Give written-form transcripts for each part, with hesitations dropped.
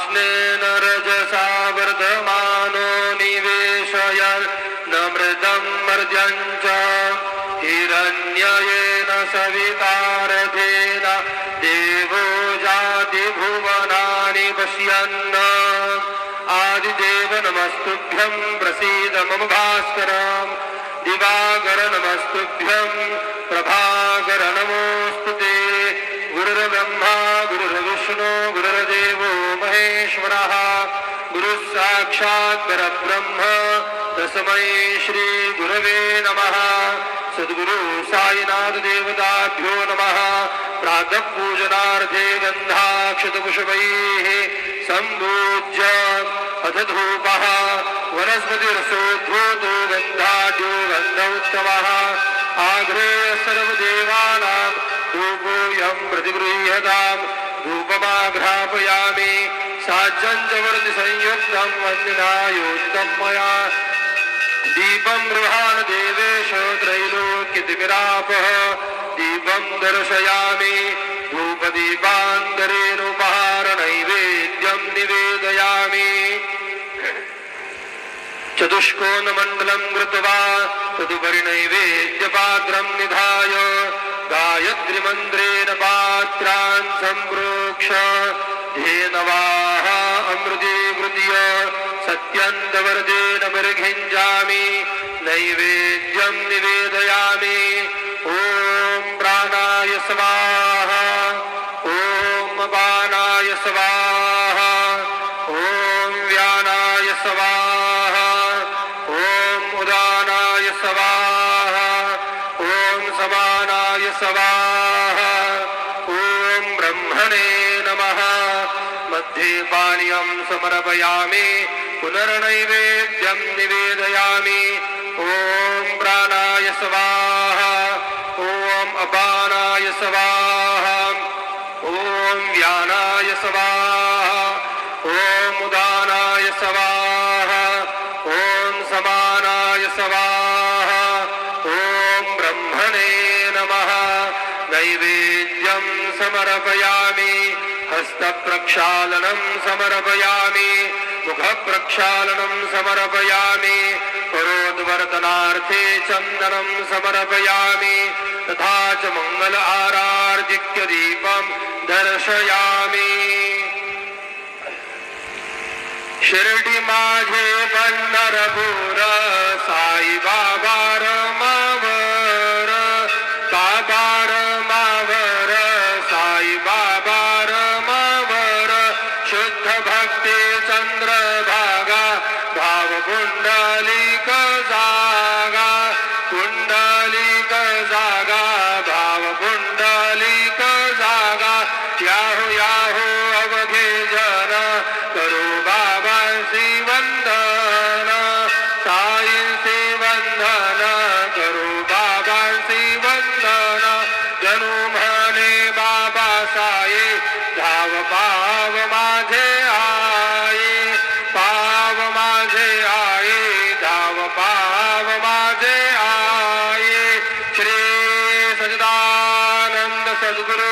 आस्नेन रजसा वर्धमानो निवेशयन् नमृतं मर्त्यं च हिरण्ययेन सवितारथेन देवो जाति भुवनानि पश्यन् आदिदेव नमस्तुभ्यं प्रसीद मम भास्करम् दिवाकर नमस्तुभ्यं प्रभाकर नमोस्तुते गुरुर्ब्रह्मा गुरुर्विष्णु गुरुर्देवो महेश्वरः गुरुः साक्षात् परब्रह्म तस्मै श्री गुरवे नमः सद्गुरु साईनाथ देवताभ्यो नमः प्रातः पूजनार्थे गन्धाक्षतपुष्पैः सम्पूज्य अथ धूपः वनस्पतिरसोद्धूतो गन्धाढ्यो गन्धोत्तमः आग्रेय सर्वदेवानां धूपोऽयं प्रतिगृह्यताम् धूपमाघ्रापयामि साज्यं च वर्तिसंयुक्तं वन्दनायोजितं मया दीपं गृहाण देवेश त्रैलोक्यतिमिरापः दीपं दर्शयामि धूपदीपान्तरेणुपहार नैवेद्यं निवेदयामि चतुष्कोणमण्डलं कृत्वा तदुपरि नैवेद्यपात्रं निधाय गायत्रीमन्त्रेण पात्रान् सम्प्रोक्ष धेनवाः अमृतीकृत्य सत्यन्तवर्तेन परिघिञ्जामि नैवेद्यं निवेदयामि ॐ प्राणाय स्वाहा ॐ अपानाय स्वाहा ॐ व्यानाय स्वाहा ॐ उदानाय स्वाहा ॐ समानाय स्वाहा ॐ ब्रह्मणे नमः मध्ये पानीयं समर्पयामि पुनर्नैवेद्यं निवेदयामि ॐ प्राणाय स्वाहा ॐ अपानाय स्वाहा ॐ व्यानाय स्वाहा ॐ उदानाय स्वाहा ॐ समानाय स्वाहा ॐ ब्रह्मणे नमः नैवेद्यं समर्पयामि हस्तप्रक्षालनं समर्पयामि मुखप्रक्षालनं समर्पयामि परोद्वर्तनार्थे चन्दनं समर्पयामि तथा च मंगल आरार्जिक्य दीपं दर्शयामि शिर्डी माझे पंढरपूर साई बाबा रमावर बाबा रमावर साई बाबा रमावर शुद्ध भक्ती चंद्रभागा भाव कुंडलिक जागा कुंडलिक जागा भाव कुंडलिक जागा याहू याहू अवघे जन करू बाबांसी वंदन साईंसी वंदन करू बाबांसी वंदन जणू म्हणे बाबा साई धाव पाव माझे आई पाव माझे आई धाव पाव माझे आई श्री सच्चिदानंद सद्गुरु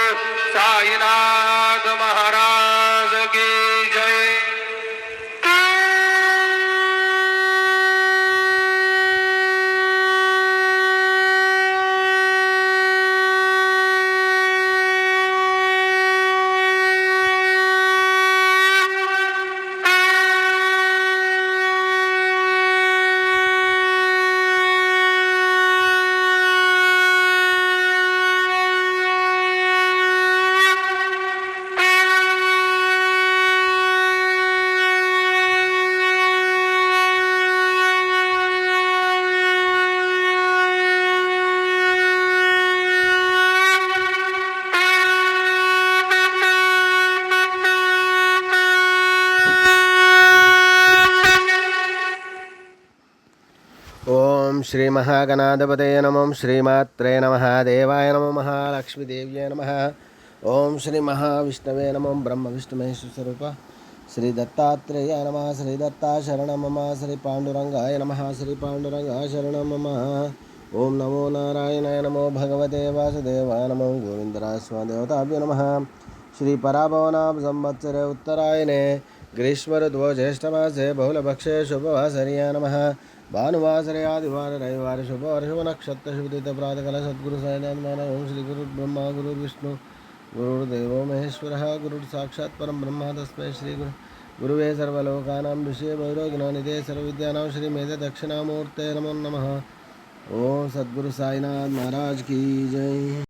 साईनाथ महाराज की जय। ओम श्री महागणाधिपतये नमः श्रीमात्रे नमः देवाय नमः महालक्ष्मीदेव्यै नमः ओम श्री महाविष्णवे नमः ब्रह्म विष्णु महेश स्वरूप श्री दत्तात्रेयाय नमः श्री दत्ता शरणं मम श्री पांडुरंगाय नमः श्री पांडुरंगाय शरणं मम ओम नमो नारायणाय नमो भगवते वासुदेवाय नमो गोविंदराय स्वादेवताभ्यो नमः श्री पराभवनाभ संवत्सरे उत्तरायणे ग्रीष्म ऋतु ज्येष्ठमासे बहुलपक्षे शुभवासर्या नमः भानुवासरे आदिवार रविवार शुभवार शुभ नक्षत्र शुभतिथ प्रातःकाल सद्गुरु साईनाथ ओम श्री गुरु ब्रह्मा गुरु विष्णु गुरुर्देवो महेश्वरः गुरुर्साक्षात् परं ब्रह्म तस्मै श्री गुरुवे सर्वलोकानां विषये वैरोगिनानिधे सर्वविद्यानां श्रीमेध दक्षिणामूर्ते नमो नमः। ओम सद्गुरु साईनाथ महाराज की जय।